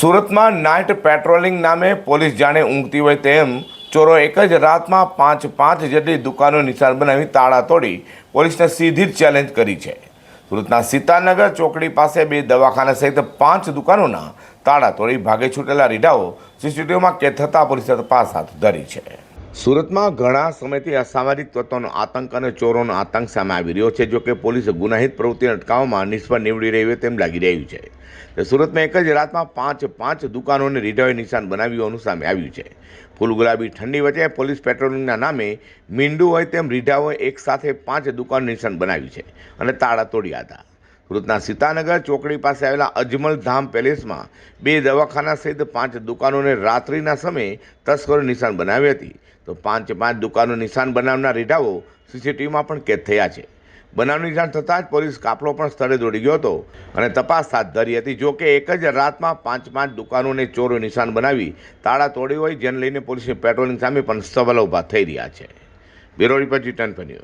સુરતમાં night patrolling નામે police જાણે ઊંઘતી હોય તેમ ચોરો એક જ રાતમાં પાંચ જેટલી દુકાનો નિશાન બનાવી તાળા તોડી પોલીસને સીધી જ ચેલેન્જ કરી છે। સુરતના સીતાનગર ચોકડી પાસે 2 દવાખાના સહિત 5 દુકાનોના તાળા તોડી ભાગે છૂટેલા રીઢાઓ સીસીટીવીમાં કેદ થતાં પોલીસે તપાસ હાથ ધરી છે। સુરતમાં ઘણા સમયથી અસામાજિક તત્વોનો આતંક અને ચોરોનો આતંક સામે આવી રહ્યો છે। જોકે પોલીસ ગુનાહિત પ્રવૃત્તિને અટકાવવામાં નિષ્ફળ નીવડી રહી હોય તેમ લાગી રહ્યું છે। સુરતમાં એક જ રાતમાં પાંચ દુકાનોને રીઢાઓએ નિશાન બનાવ્યું હોવાનું સામે આવ્યું છે। ફૂલ ગુલાબી ઠંડી વચ્ચે પોલીસ પેટ્રોલિંગના નામે મીંડું હોય તેમ રીઢાઓએ એક સાથે 5 દુકાનો નિશાન બનાવી છે અને તાળા તોડ્યા હતા। સુરતના સીતાનગર ચોકડી પાસે આવેલા અજમલ ધામ પેલેસમાં 2 દવાખાના સહિત 5 દુકાનોને રાત્રિના સમયે તસ્કરોએ નિશાન બનાવી હતી। તો 5 દુકાનો નિશાન બનાવનાર રીઢાઓ સીસીટીવીમાં પણ કેદ થયા છે। બનાવની જાણ થતાં જ પોલીસ કાફલો પણ સ્થળે દોડી ગયો હતો અને તપાસ હાથ ધરી હતી। જો કે એક જ રાતમાં 5 દુકાનોને ચોરો નિશાન બનાવી તાળા તોડી હોય, જેને લઈને પોલીસની પેટ્રોલિંગ સામે પણ સવાલો ઊભા થઈ રહ્યા છે। Bureau report G10 news.